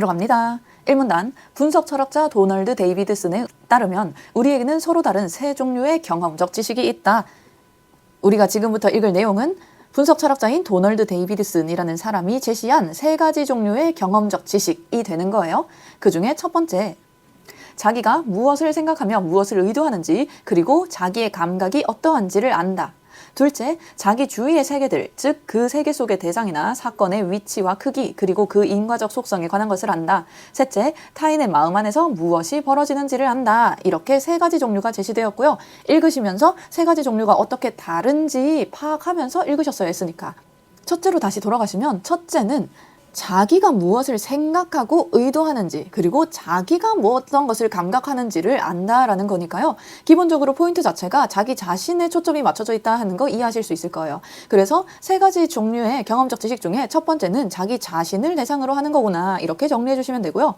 들어갑니다. 1문단 분석 철학자 도널드 데이비드슨에 따르면 우리에게는 서로 다른 세 종류의 경험적 지식이 있다. 우리가 지금부터 읽을 내용은 분석 철학자인 도널드 데이비드슨이라는 사람이 제시한 세 가지 종류의 경험적 지식이 되는 거예요. 그 중에 첫 번째, 자기가 무엇을 생각하며 무엇을 의도하는지, 그리고 자기의 감각이 어떠한지를 안다. 둘째, 자기 주위의 세계들, 즉 그 세계 속의 대상이나 사건의 위치와 크기, 그리고 그 인과적 속성에 관한 것을 안다. 셋째, 타인의 마음 안에서 무엇이 벌어지는지를 안다. 이렇게 세 가지 종류가 제시되었고요. 읽으시면서 세 가지 종류가 어떻게 다른지 파악하면서 읽으셨어야 했으니까. 첫째로 다시 돌아가시면, 첫째는 자기가 무엇을 생각하고 의도하는지, 그리고 자기가 어떤 것을 감각하는지를 안다라는 거니까요. 기본적으로 포인트 자체가 자기 자신의 초점이 맞춰져 있다 하는 거 이해하실 수 있을 거예요. 그래서 세 가지 종류의 경험적 지식 중에 첫 번째는 자기 자신을 대상으로 하는 거구나, 이렇게 정리해 주시면 되고요.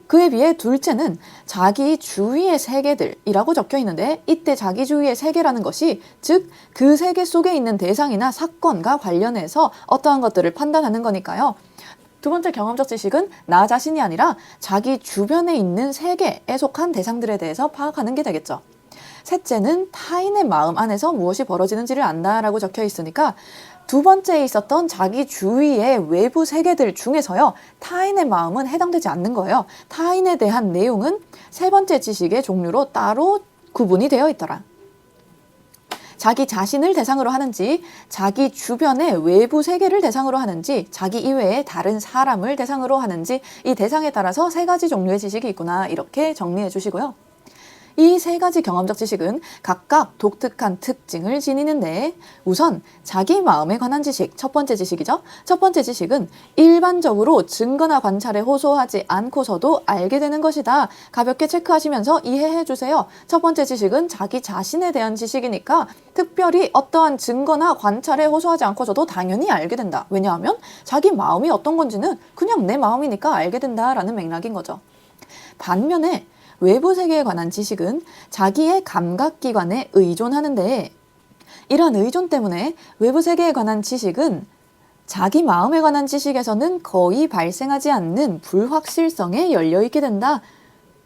그에 비해 둘째는 자기 주위의 세계들이라고 적혀 있는데, 이때 자기 주위의 세계라는 것이 즉 그 세계 속에 있는 대상이나 사건과 관련해서 어떠한 것들을 판단하는 거니까요. 두 번째 경험적 지식은 나 자신이 아니라 자기 주변에 있는 세계에 속한 대상들에 대해서 파악하는 게 되겠죠. 셋째는 타인의 마음 안에서 무엇이 벌어지는지를 안다라고 적혀 있으니까 두 번째에 있었던 자기 주위의 외부 세계들 중에서요, 타인의 마음은 해당되지 않는 거예요. 타인에 대한 내용은 세 번째 지식의 종류로 따로 구분이 되어 있더라. 자기 자신을 대상으로 하는지, 자기 주변의 외부 세계를 대상으로 하는지, 자기 이외의 다른 사람을 대상으로 하는지, 이 대상에 따라서 세 가지 종류의 지식이 있구나, 이렇게 정리해 주시고요. 이 세 가지 경험적 지식은 각각 독특한 특징을 지니는데, 우선 자기 마음에 관한 지식, 첫 번째 지식이죠. 첫 번째 지식은 일반적으로 증거나 관찰에 호소하지 않고서도 알게 되는 것이다. 가볍게 체크하시면서 이해해 주세요. 첫 번째 지식은 자기 자신에 대한 지식이니까 특별히 어떠한 증거나 관찰에 호소하지 않고서도 당연히 알게 된다. 왜냐하면 자기 마음이 어떤 건지는 그냥 내 마음이니까 알게 된다라는 맥락인 거죠. 반면에 외부 세계에 관한 지식은 자기의 감각기관에 의존하는데, 이러한 의존 때문에 외부 세계에 관한 지식은 자기 마음에 관한 지식에서는 거의 발생하지 않는 불확실성에 열려있게 된다.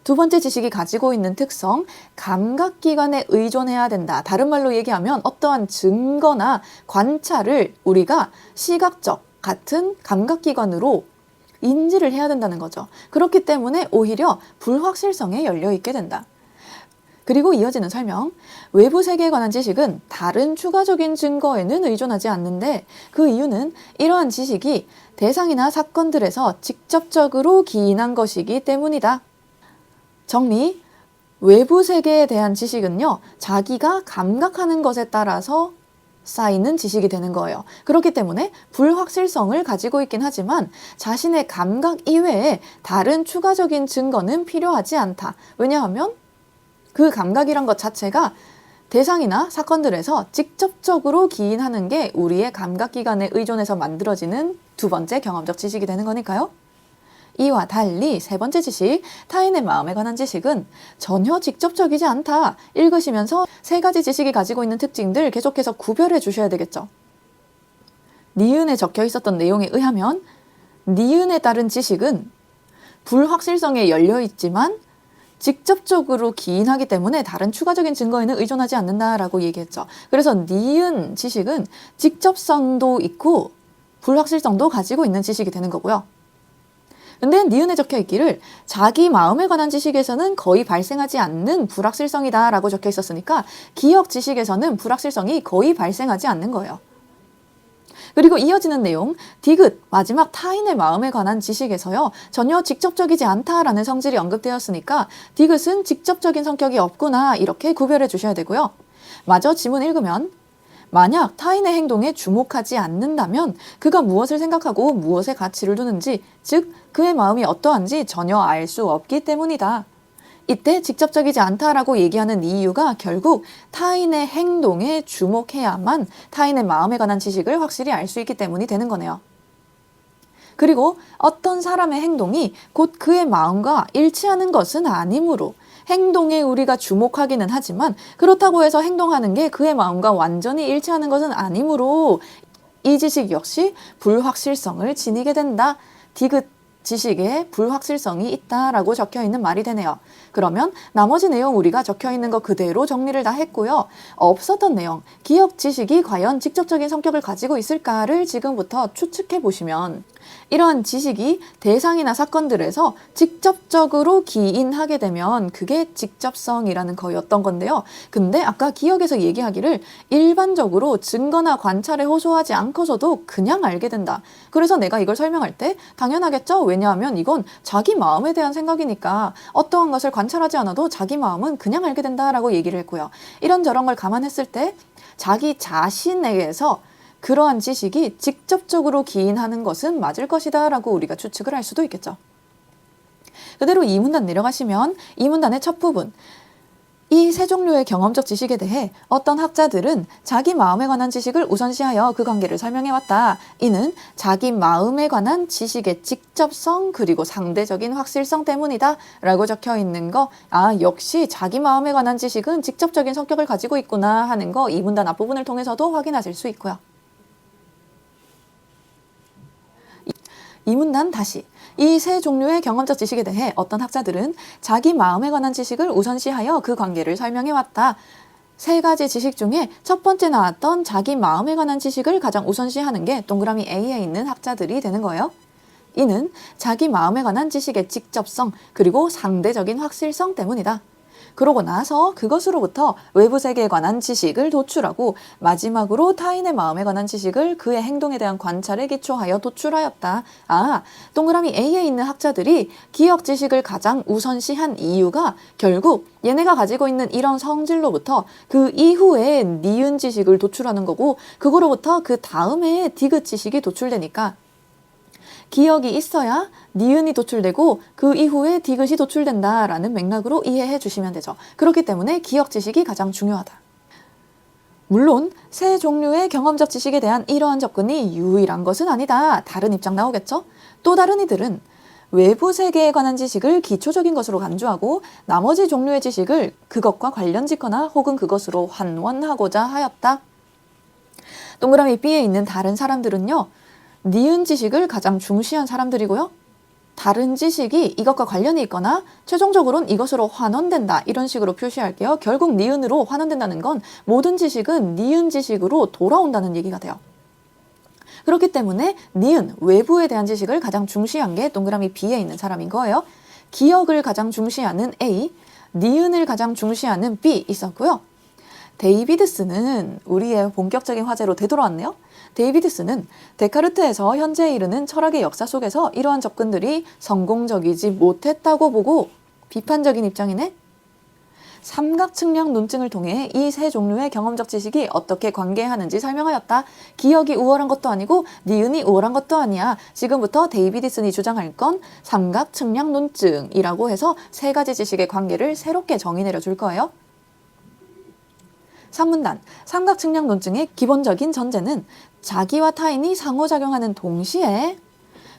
두 번째 지식이 가지고 있는 특성, 감각기관에 의존해야 된다. 다른 말로 얘기하면 어떠한 증거나 관찰을 우리가 시각적 같은 감각기관으로 인지를 해야 된다는 거죠. 그렇기 때문에 오히려 불확실성에 열려있게 된다. 그리고 이어지는 설명, 외부 세계에 관한 지식은 다른 추가적인 증거에는 의존하지 않는데, 그 이유는 이러한 지식이 대상이나 사건들에서 직접적으로 기인한 것이기 때문이다. 정리, 외부 세계에 대한 지식은요, 자기가 감각하는 것에 따라서 쌓이는 지식이 되는 거예요. 그렇기 때문에 불확실성을 가지고 있긴 하지만 자신의 감각 이외에 다른 추가적인 증거는 필요하지 않다. 왜냐하면 그 감각이란 것 자체가 대상이나 사건들에서 직접적으로 기인하는 게 우리의 감각기관에 의존해서 만들어지는 두 번째 경험적 지식이 되는 거니까요. 이와 달리 세 번째 지식, 타인의 마음에 관한 지식은 전혀 직접적이지 않다. 읽으시면서 세 가지 지식이 가지고 있는 특징들 계속해서 구별해 주셔야 되겠죠. 니은에 적혀 있었던 내용에 의하면 니은에 따른 지식은 불확실성에 열려 있지만 직접적으로 기인하기 때문에 다른 추가적인 증거에는 의존하지 않는다라고 얘기했죠. 그래서 니은 지식은 직접성도 있고 불확실성도 가지고 있는 지식이 되는 거고요. 근데 니은에 적혀 있기를 자기 마음에 관한 지식에서는 거의 발생하지 않는 불확실성이다 라고 적혀 있었으니까 기억 지식에서는 불확실성이 거의 발생하지 않는 거예요. 그리고 이어지는 내용, 디귿, 마지막 타인의 마음에 관한 지식에서요, 전혀 직접적이지 않다라는 성질이 언급되었으니까 디귿은 직접적인 성격이 없구나, 이렇게 구별해 주셔야 되고요. 마저 지문 읽으면, 만약 타인의 행동에 주목하지 않는다면 그가 무엇을 생각하고 무엇에 가치를 두는지, 즉 그의 마음이 어떠한지 전혀 알 수 없기 때문이다. 이때 직접적이지 않다라고 얘기하는 이유가 결국 타인의 행동에 주목해야만 타인의 마음에 관한 지식을 확실히 알 수 있기 때문이 되는 거네요. 그리고 어떤 사람의 행동이 곧 그의 마음과 일치하는 것은 아니므로 행동에 우리가 주목하기는 하지만 그렇다고 해서 행동하는 게 그의 마음과 완전히 일치하는 것은 아니므로 이 지식 역시 불확실성을 지니게 된다. 디귿 지식에 불확실성이 있다라고 적혀 있는 말이 되네요. 그러면 나머지 내용 우리가 적혀 있는 거 그대로 정리를 다 했고요. 없었던 내용, 기억 지식이 과연 직접적인 성격을 가지고 있을까를 지금부터 추측해 보시면 이러한 지식이 대상이나 사건들에서 직접적으로 기인하게 되면 그게 직접성이라는 거였던 건데요. 근데 아까 기억에서 얘기하기를 일반적으로 증거나 관찰에 호소하지 않고서도 그냥 알게 된다. 그래서 내가 이걸 설명할 때 당연하겠죠? 왜냐하면 이건 자기 마음에 대한 생각이니까 어떠한 것을 관찰하지 않아도 자기 마음은 그냥 알게 된다라고 얘기를 했고요. 이런저런 걸 감안했을 때 자기 자신에게서 그러한 지식이 직접적으로 기인하는 것은 맞을 것이다 라고 우리가 추측을 할 수도 있겠죠. 그대로 이 문단 내려가시면 이 문단의 첫 부분, 이 세 종류의 경험적 지식에 대해 어떤 학자들은 자기 마음에 관한 지식을 우선시하여 그 관계를 설명해왔다. 이는 자기 마음에 관한 지식의 직접성 그리고 상대적인 확실성 때문이다 라고 적혀 있는 거, 역시 자기 마음에 관한 지식은 직접적인 성격을 가지고 있구나 하는 거 이 문단 앞부분을 통해서도 확인하실 수 있고요. 이 문단 다시, 이 세 종류의 경험적 지식에 대해 어떤 학자들은 자기 마음에 관한 지식을 우선시하여 그 관계를 설명해왔다. 세 가지 지식 중에 첫 번째 나왔던 자기 마음에 관한 지식을 가장 우선시하는 게 동그라미 A에 있는 학자들이 되는 거예요. 이는 자기 마음에 관한 지식의 직접성 그리고 상대적인 확실성 때문이다. 그러고 나서 그것으로부터 외부 세계에 관한 지식을 도출하고 마지막으로 타인의 마음에 관한 지식을 그의 행동에 대한 관찰에 기초하여 도출하였다. 동그라미 A에 있는 학자들이 기억 지식을 가장 우선시한 이유가 결국 얘네가 가지고 있는 이런 성질로부터 그 이후에 니은 지식을 도출하는 거고, 그거로부터 그 다음에 디귿 지식이 도출되니까 기억이 있어야 니은이 도출되고 그 이후에 디귿이 도출된다라는 맥락으로 이해해 주시면 되죠. 그렇기 때문에 기억 지식이 가장 중요하다. 물론 세 종류의 경험적 지식에 대한 이러한 접근이 유일한 것은 아니다. 다른 입장 나오겠죠? 또 다른 이들은 외부 세계에 관한 지식을 기초적인 것으로 간주하고 나머지 종류의 지식을 그것과 관련짓거나 혹은 그것으로 환원하고자 하였다. 동그라미 B에 있는 다른 사람들은요, 니은 지식을 가장 중시한 사람들이고요. 다른 지식이 이것과 관련이 있거나 최종적으로는 이것으로 환원된다, 이런 식으로 표시할게요. 결국 니은으로 환원된다는 건 모든 지식은 니은 지식으로 돌아온다는 얘기가 돼요. 그렇기 때문에 니은, 외부에 대한 지식을 가장 중시한 게 동그라미 B에 있는 사람인 거예요. 기억을 가장 중시하는 A, 니은을 가장 중시하는 B 있었고요. 데이비드스는 우리의 본격적인 화제로 되돌아왔네요. 데이비드스는 데카르트에서 현재에 이르는 철학의 역사 속에서 이러한 접근들이 성공적이지 못했다고 보고 비판적인 입장이네. 삼각측량 논증을 통해 이 세 종류의 경험적 지식이 어떻게 관계하는지 설명하였다. 기억이 우월한 것도 아니고 니은이 우월한 것도 아니야. 지금부터 데이비드슨이 주장할 건 삼각측량 논증이라고 해서 세 가지 지식의 관계를 새롭게 정의 내려줄 거예요. 3문단, 삼각측량 논증의 기본적인 전제는 자기와 타인이 상호작용하는 동시에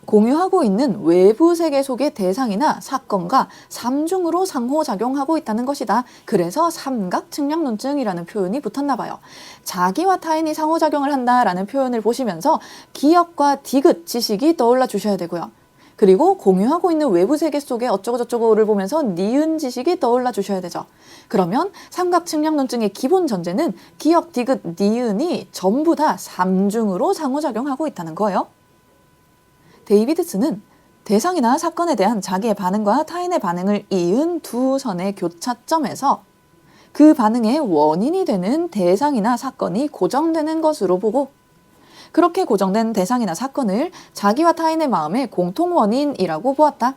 공유하고 있는 외부 세계 속의 대상이나 사건과 삼중으로 상호작용하고 있다는 것이다. 그래서 삼각측량론증이라는 표현이 붙었나 봐요. 자기와 타인이 상호작용을 한다라는 표현을 보시면서 기억과 디귿 지식이 떠올라 주셔야 되고요. 그리고 공유하고 있는 외부 세계 속에 어쩌고저쩌고를 보면서 니은 지식이 떠올라 주셔야 되죠. 그러면 삼각측량론증의 기본 전제는 기억, 디귿, 니은이 전부 다 삼중으로 상호작용하고 있다는 거예요. 데이비드슨은 대상이나 사건에 대한 자기의 반응과 타인의 반응을 이은 두 선의 교차점에서 그 반응의 원인이 되는 대상이나 사건이 고정되는 것으로 보고, 그렇게 고정된 대상이나 사건을 자기와 타인의 마음의 공통 원인이라고 보았다.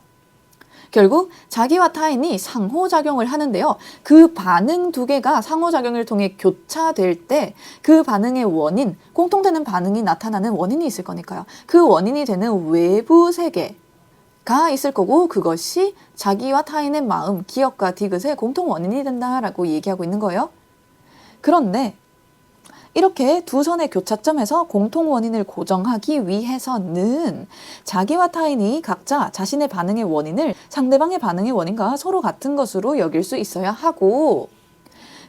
결국 자기와 타인이 상호작용을 하는데요. 그 반응 두 개가 상호작용을 통해 교차될 때 그 반응의 원인, 공통되는 반응이 나타나는 원인이 있을 거니까요. 그 원인이 되는 외부 세계가 있을 거고, 그것이 자기와 타인의 마음, 기억과 디귿의 공통 원인이 된다라고 얘기하고 있는 거예요. 그런데 이렇게 두 선의 교차점에서 공통 원인을 고정하기 위해서는 자기와 타인이 각자 자신의 반응의 원인을 상대방의 반응의 원인과 서로 같은 것으로 여길 수 있어야 하고,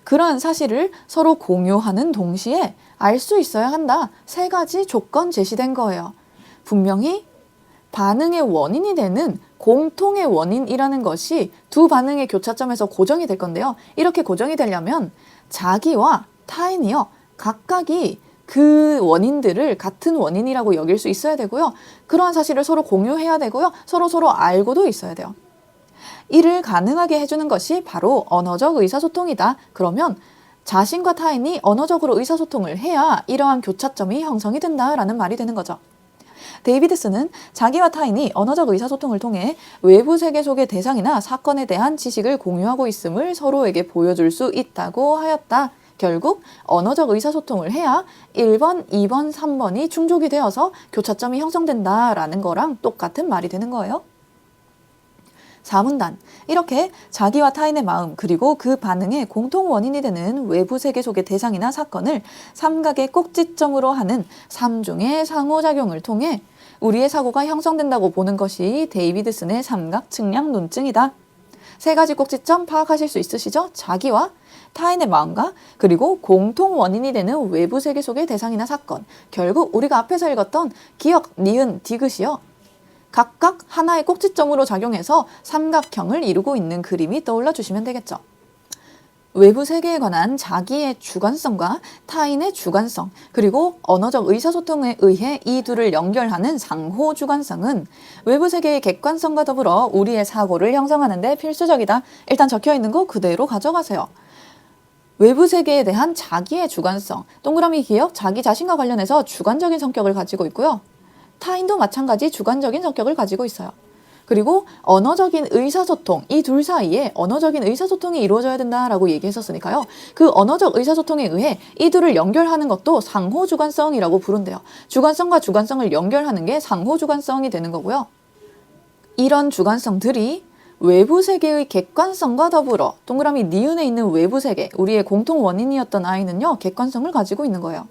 그러한 사실을 서로 공유하는 동시에 알 수 있어야 한다. 세 가지 조건 제시된 거예요. 분명히 반응의 원인이 되는 공통의 원인이라는 것이 두 반응의 교차점에서 고정이 될 건데요. 이렇게 고정이 되려면 자기와 타인이요, 각각이 그 원인들을 같은 원인이라고 여길 수 있어야 되고요. 그러한 사실을 서로 공유해야 되고요. 서로 알고도 있어야 돼요. 이를 가능하게 해주는 것이 바로 언어적 의사소통이다. 그러면 자신과 타인이 언어적으로 의사소통을 해야 이러한 교차점이 형성이 된다라는 말이 되는 거죠. 데이비드슨은 자기와 타인이 언어적 의사소통을 통해 외부 세계 속의 대상이나 사건에 대한 지식을 공유하고 있음을 서로에게 보여줄 수 있다고 하였다. 결국 언어적 의사소통을 해야 1번, 2번, 3번이 충족이 되어서 교차점이 형성된다라는 거랑 똑같은 말이 되는 거예요. 4문단. 이렇게 자기와 타인의 마음 그리고 그 반응의 공통 원인이 되는 외부 세계 속의 대상이나 사건을 삼각의 꼭지점으로 하는 3중의 상호작용을 통해 우리의 사고가 형성된다고 보는 것이 데이비드슨의 삼각 측량 논증이다. 세 가지 꼭지점 파악하실 수 있으시죠? 자기와 타인의 마음과 그리고 공통 원인이 되는 외부 세계 속의 대상이나 사건. 결국 우리가 앞에서 읽었던 기역, 니은, 디귿이요. 각각 하나의 꼭지점으로 작용해서 삼각형을 이루고 있는 그림이 떠올라 주시면 되겠죠. 외부 세계에 관한 자기의 주관성과 타인의 주관성, 그리고 언어적 의사소통에 의해 이 둘을 연결하는 상호 주관성은 외부 세계의 객관성과 더불어 우리의 사고를 형성하는 데 필수적이다. 일단 적혀 있는 거 그대로 가져가세요. 외부 세계에 대한 자기의 주관성, 동그라미 기역, 자기 자신과 관련해서 주관적인 성격을 가지고 있고요. 타인도 마찬가지 주관적인 성격을 가지고 있어요. 그리고 언어적인 의사소통, 이 둘 사이에 언어적인 의사소통이 이루어져야 된다라고 얘기했었으니까요. 그 언어적 의사소통에 의해 이 둘을 연결하는 것도 상호주관성이라고 부른대요. 주관성과 주관성을 연결하는 게 상호주관성이 되는 거고요. 이런 주관성들이 외부 세계의 객관성과 더불어 동그라미 니은에 있는 외부 세계, 우리의 공통 원인이었던 아이는요, 객관성을 가지고 있는 거예요.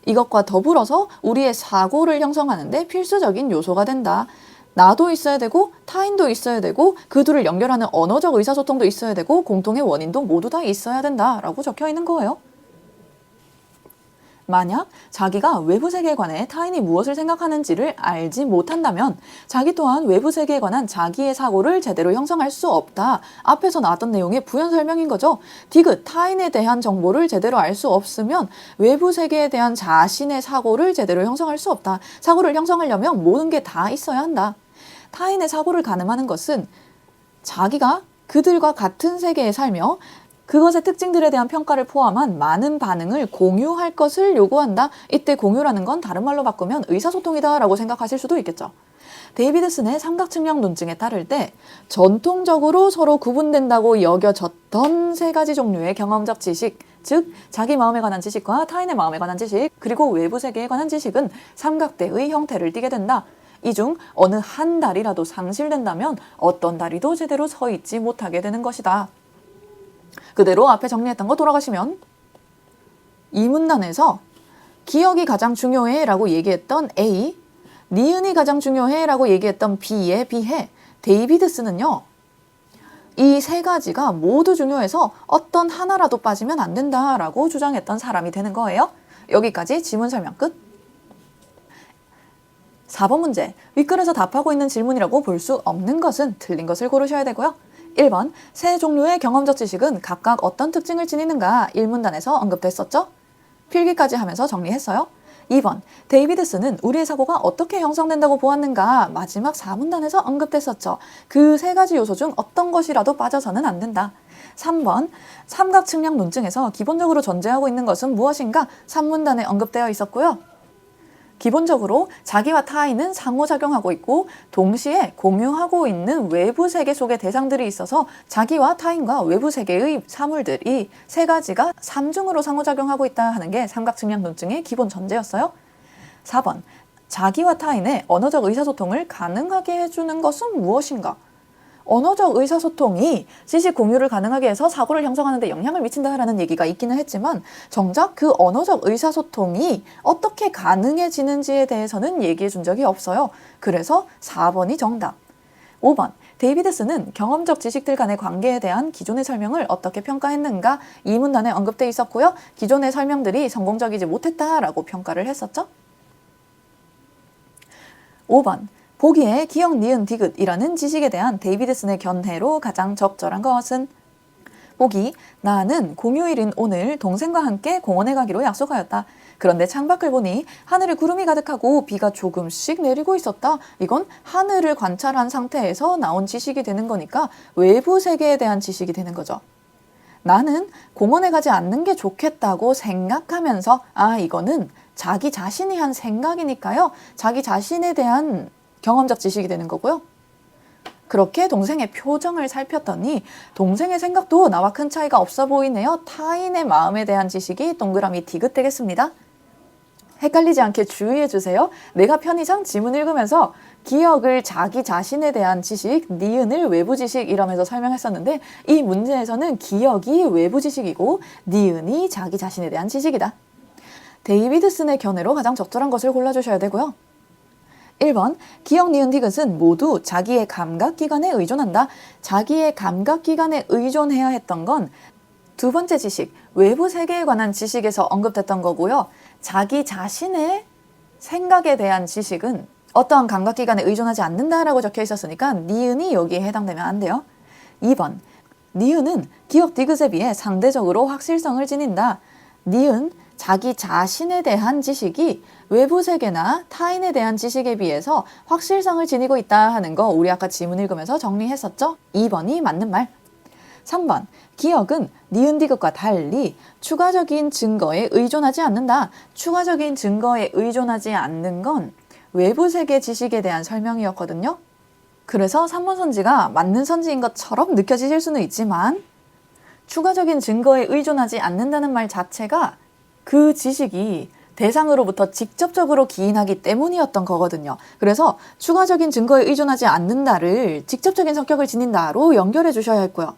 이것과 더불어서 우리의 사고를 형성하는 데 필수적인 요소가 된다. 나도 있어야 되고 타인도 있어야 되고 그 둘을 연결하는 언어적 의사소통도 있어야 되고 공통의 원인도 모두 다 있어야 된다라고 적혀 있는 거예요. 만약 자기가 외부 세계에 관해 타인이 무엇을 생각하는지를 알지 못한다면 자기 또한 외부 세계에 관한 자기의 사고를 제대로 형성할 수 없다. 앞에서 나왔던 내용의 부연 설명인 거죠. 디귿, 타인에 대한 정보를 제대로 알 수 없으면 외부 세계에 대한 자신의 사고를 제대로 형성할 수 없다. 사고를 형성하려면 모든 게 다 있어야 한다. 타인의 사고를 가늠하는 것은 자기가 그들과 같은 세계에 살며 그것의 특징들에 대한 평가를 포함한 많은 반응을 공유할 것을 요구한다. 이때 공유라는 건 다른 말로 바꾸면 의사소통이다 라고 생각하실 수도 있겠죠. 데이비드슨의 삼각측량 논증에 따를 때 전통적으로 서로 구분된다고 여겨졌던 세 가지 종류의 경험적 지식, 즉 자기 마음에 관한 지식과 타인의 마음에 관한 지식, 그리고 외부 세계에 관한 지식은 삼각대의 형태를 띠게 된다. 이 중 어느 한 다리라도 상실된다면 어떤 다리도 제대로 서 있지 못하게 되는 것이다. 그대로 앞에 정리했던 거 돌아가시면 이 문단에서 기억이 가장 중요해 라고 얘기했던 A, 니은이 가장 중요해 라고 얘기했던 B에 비해 데이비드슨은요, 이 세 가지가 모두 중요해서 어떤 하나라도 빠지면 안 된다라고 주장했던 사람이 되는 거예요. 여기까지 지문 설명 끝. 4번 문제, 윗글에서 답하고 있는 질문이라고 볼 수 없는 것은 틀린 것을 고르셔야 되고요. 1번, 세 종류의 경험적 지식은 각각 어떤 특징을 지니는가 1문단에서 언급됐었죠? 필기까지 하면서 정리했어요. 2번, 데이비드슨은 우리의 사고가 어떻게 형성된다고 보았는가 마지막 4문단에서 언급됐었죠. 그 세 가지 요소 중 어떤 것이라도 빠져서는 안 된다. 3번, 삼각측량 논증에서 기본적으로 존재하고 있는 것은 무엇인가 3문단에 언급되어 있었고요. 기본적으로 자기와 타인은 상호작용하고 있고 동시에 공유하고 있는 외부 세계 속의 대상들이 있어서 자기와 타인과 외부 세계의 사물들, 이 세 가지가 삼중으로 상호작용하고 있다 하는 게 삼각측량 논증의 기본 전제였어요. 4번, 자기와 타인의 언어적 의사소통을 가능하게 해주는 것은 무엇인가? 언어적 의사소통이 지식 공유를 가능하게 해서 사고를 형성하는 데 영향을 미친다라는 얘기가 있기는 했지만 정작 그 언어적 의사소통이 어떻게 가능해지는지에 대해서는 얘기해 준 적이 없어요. 그래서 4번이 정답. 5번, 데이비드슨은 경험적 지식들 간의 관계에 대한 기존의 설명을 어떻게 평가했는가 이 문단에 언급돼 있었고요. 기존의 설명들이 성공적이지 못했다라고 평가를 했었죠. 5번, 보기에 기억, 니은, 디귿이라는 지식에 대한 데이비드슨의 견해로 가장 적절한 것은 보기, 나는 공휴일인 오늘 동생과 함께 공원에 가기로 약속하였다. 그런데 창밖을 보니 하늘에 구름이 가득하고 비가 조금씩 내리고 있었다. 이건 하늘을 관찰한 상태에서 나온 지식이 되는 거니까 외부 세계에 대한 지식이 되는 거죠. 나는 공원에 가지 않는 게 좋겠다고 생각하면서 이거는 자기 자신이 한 생각이니까요. 자기 자신에 대한 경험적 지식이 되는 거고요. 그렇게 동생의 표정을 살폈더니 동생의 생각도 나와 큰 차이가 없어 보이네요. 타인의 마음에 대한 지식이 동그라미 디귿 되겠습니다. 헷갈리지 않게 주의해 주세요. 내가 편의상 지문 읽으면서 기억을 자기 자신에 대한 지식, 니은을 외부 지식 이러면서 설명했었는데 이 문제에서는 기억이 외부 지식이고 니은이 자기 자신에 대한 지식이다. 데이비드슨의 견해로 가장 적절한 것을 골라주셔야 되고요. 1번, 기억, 니은, 디귿은 모두 자기의 감각기관에 의존한다. 자기의 감각기관에 의존해야 했던 건 두 번째 지식, 외부 세계에 관한 지식에서 언급됐던 거고요. 자기 자신의 생각에 대한 지식은 어떠한 감각기관에 의존하지 않는다라고 적혀 있었으니까 니은이 여기에 해당되면 안 돼요. 2번, 니은은 기억, 디귿에 비해 상대적으로 확실성을 지닌다. 니은, 자기 자신에 대한 지식이 외부 세계나 타인에 대한 지식에 비해서 확실성을 지니고 있다 하는 거 우리 아까 지문 읽으면서 정리했었죠? 2번이 맞는 말. 3번, 기억은 니은 디귿과 달리 추가적인 증거에 의존하지 않는다. 추가적인 증거에 의존하지 않는 건 외부 세계 지식에 대한 설명이었거든요. 그래서 3번 선지가 맞는 선지인 것처럼 느껴지실 수는 있지만 추가적인 증거에 의존하지 않는다는 말 자체가 그 지식이 대상으로부터 직접적으로 기인하기 때문이었던 거거든요. 그래서 추가적인 증거에 의존하지 않는다를 직접적인 성격을 지닌다로 연결해 주셔야 했고요.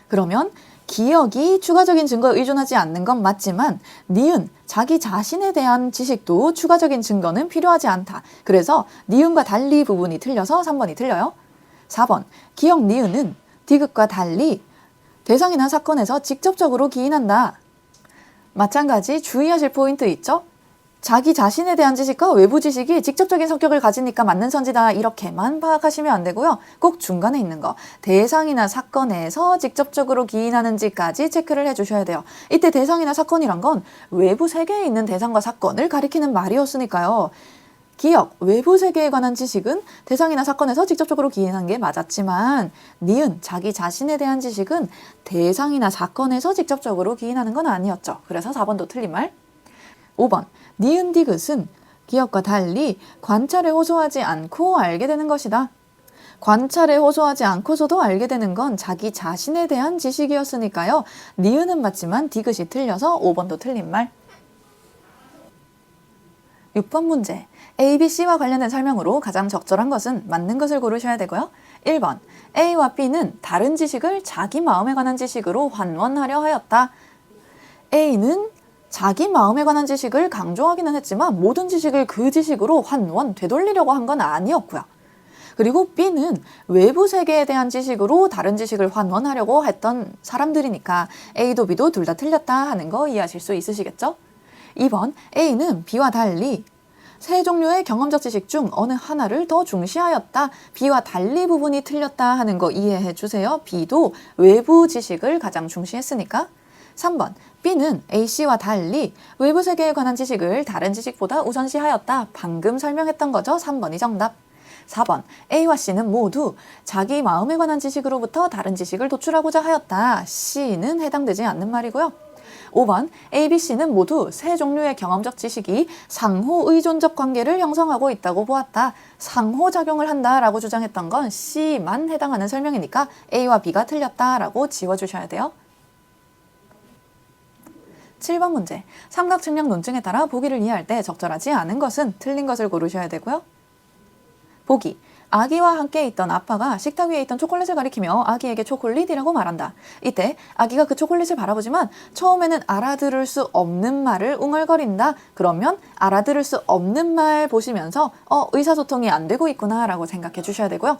그러면 기억이 추가적인 증거에 의존하지 않는 건 맞지만 니은, 자기 자신에 대한 지식도 추가적인 증거는 필요하지 않다. 그래서 니은과 달리 부분이 틀려서 3번이 틀려요. 4번, 기억 니은은 디귿과 달리 대상이나 사건에서 직접적으로 기인한다. 마찬가지 주의하실 포인트 있죠? 자기 자신에 대한 지식과 외부 지식이 직접적인 성격을 가지니까 맞는 선지다 이렇게만 파악하시면 안 되고요. 꼭 중간에 있는 거 대상이나 사건에서 직접적으로 기인하는지까지 체크를 해주셔야 돼요. 이때 대상이나 사건이란 건 외부 세계에 있는 대상과 사건을 가리키는 말이었으니까요. 기억, 외부 세계에 관한 지식은 대상이나 사건에서 직접적으로 기인한 게 맞았지만 니은, 자기 자신에 대한 지식은 대상이나 사건에서 직접적으로 기인하는 건 아니었죠. 그래서 4번도 틀린 말. 5번, 니은 디귿은 기억과 달리 관찰에 호소하지 않고 알게 되는 것이다. 관찰에 호소하지 않고서도 알게 되는 건 자기 자신에 대한 지식이었으니까요. 니은은 맞지만 디귿이 틀려서 5번도 틀린 말. 6번 문제. A, B, C와 관련된 설명으로 가장 적절한 것은 맞는 것을 고르셔야 되고요. 1번, A와 B는 다른 지식을 자기 마음에 관한 지식으로 환원하려 하였다. A는 자기 마음에 관한 지식을 강조하기는 했지만 모든 지식을 그 지식으로 되돌리려고 한 건 아니었고요. 그리고 B는 외부 세계에 대한 지식으로 다른 지식을 환원하려고 했던 사람들이니까 A도 B도 둘 다 틀렸다 하는 거 이해하실 수 있으시겠죠? 2번, A는 B와 달리 세 종류의 경험적 지식 중 어느 하나를 더 중시하였다. B와 달리 부분이 틀렸다 하는 거 이해해 주세요. B도 외부 지식을 가장 중시했으니까. 3번, B는 A씨와 달리 외부 세계에 관한 지식을 다른 지식보다 우선시하였다. 방금 설명했던 거죠. 3번이 정답. 4번, A와 C는 모두 자기 마음에 관한 지식으로부터 다른 지식을 도출하고자 하였다. C는 해당되지 않는 말이고요. 5번, A, B, C는 모두 세 종류의 경험적 지식이 상호 의존적 관계를 형성하고 있다고 보았다. 상호작용을 한다라고 주장했던 건 C만 해당하는 설명이니까 A와 B가 틀렸다라고 지워주셔야 돼요. 7번 문제. 삼각측량 논증에 따라 보기를 이해할 때 적절하지 않은 것은 틀린 것을 고르셔야 되고요. 보기. 아기와 함께 있던 아빠가 식탁 위에 있던 초콜릿을 가리키며 아기에게 초콜릿이라고 말한다. 이때 아기가 그 초콜릿을 바라보지만 처음에는 알아들을 수 없는 말을 웅얼거린다. 그러면 알아들을 수 없는 말 보시면서 의사소통이 안 되고 있구나 라고 생각해 주셔야 되고요.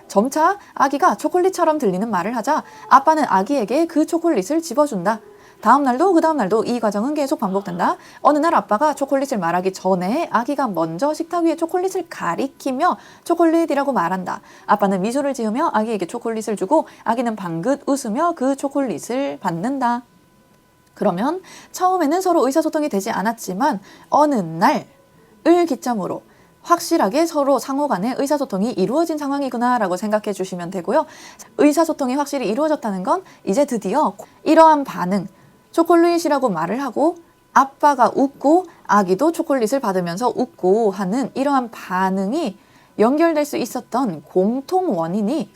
점차 아기가 초콜릿처럼 들리는 말을 하자 아빠는 아기에게 그 초콜릿을 집어준다. 다음 날도 그 다음 날도 이 과정은 계속 반복된다. 어느 날 아빠가 초콜릿을 말하기 전에 아기가 먼저 식탁 위에 초콜릿을 가리키며 초콜릿이라고 말한다. 아빠는 미소를 지으며 아기에게 초콜릿을 주고 아기는 방긋 웃으며 그 초콜릿을 받는다. 그러면 처음에는 서로 의사소통이 되지 않았지만 어느 날을 기점으로 확실하게 서로 상호 간에 의사소통이 이루어진 상황이구나 라고 생각해 주시면 되고요. 의사소통이 확실히 이루어졌다는 건 이제 드디어 이러한 반응, 초콜릿이라고 말을 하고 아빠가 웃고 아기도 초콜릿을 받으면서 웃고 하는 이러한 반응이 연결될 수 있었던 공통 원인이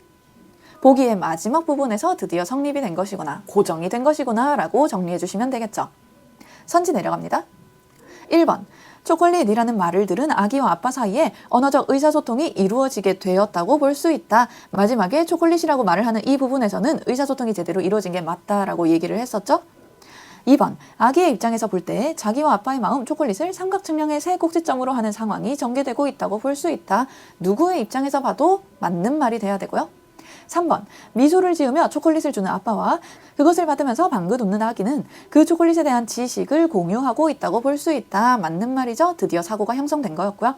보기의 마지막 부분에서 드디어 성립이 된 것이구나, 고정이 된 것이구나 라고 정리해 주시면 되겠죠. 선지 내려갑니다. 1번, 초콜릿이라는 말을 들은 아기와 아빠 사이에 언어적 의사소통이 이루어지게 되었다고 볼 수 있다. 마지막에 초콜릿이라고 말을 하는 이 부분에서는 의사소통이 제대로 이루어진 게 맞다라고 얘기를 했었죠. 2번, 아기의 입장에서 볼 때 자기와 아빠의 마음, 초콜릿을 삼각측량의 세 꼭지점으로 하는 상황이 전개되고 있다고 볼 수 있다. 누구의 입장에서 봐도 맞는 말이 돼야 되고요. 3번, 미소를 지으며 초콜릿을 주는 아빠와 그것을 받으면서 방긋 웃는 아기는 그 초콜릿에 대한 지식을 공유하고 있다고 볼 수 있다. 맞는 말이죠. 드디어 사고가 형성된 거였고요.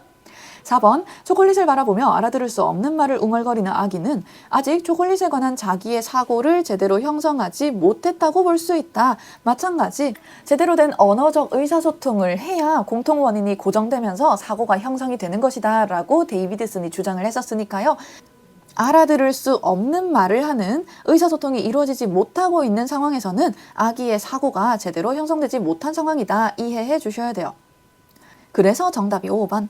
4번, 초콜릿을 바라보며 알아들을 수 없는 말을 웅얼거리는 아기는 아직 초콜릿에 관한 자기의 사고를 제대로 형성하지 못했다고 볼 수 있다. 마찬가지, 제대로 된 언어적 의사소통을 해야 공통 원인이 고정되면서 사고가 형성이 되는 것이다 라고 데이비드슨이 주장을 했었으니까요. 알아들을 수 없는 말을 하는 의사소통이 이루어지지 못하고 있는 상황에서는 아기의 사고가 제대로 형성되지 못한 상황이다. 이해해 주셔야 돼요. 그래서 정답이 5번.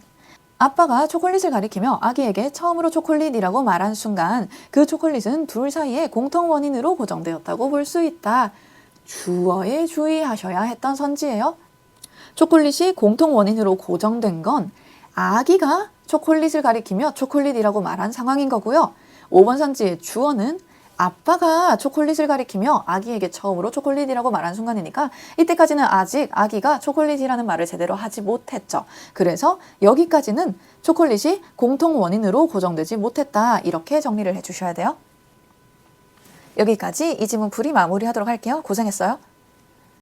아빠가 초콜릿을 가리키며 아기에게 처음으로 초콜릿이라고 말한 순간 그 초콜릿은 둘 사이의 공통 원인으로 고정되었다고 볼 수 있다. 주어에 주의하셔야 했던 선지예요. 초콜릿이 공통 원인으로 고정된 건 아기가 초콜릿을 가리키며 초콜릿이라고 말한 상황인 거고요. 5번 선지의 주어는 아빠가 초콜릿을 가리키며 아기에게 처음으로 초콜릿이라고 말한 순간이니까 이때까지는 아직 아기가 초콜릿이라는 말을 제대로 하지 못했죠. 그래서 여기까지는 초콜릿이 공통 원인으로 고정되지 못했다. 이렇게 정리를 해주셔야 돼요. 여기까지 이 지문 풀이 마무리하도록 할게요. 고생했어요.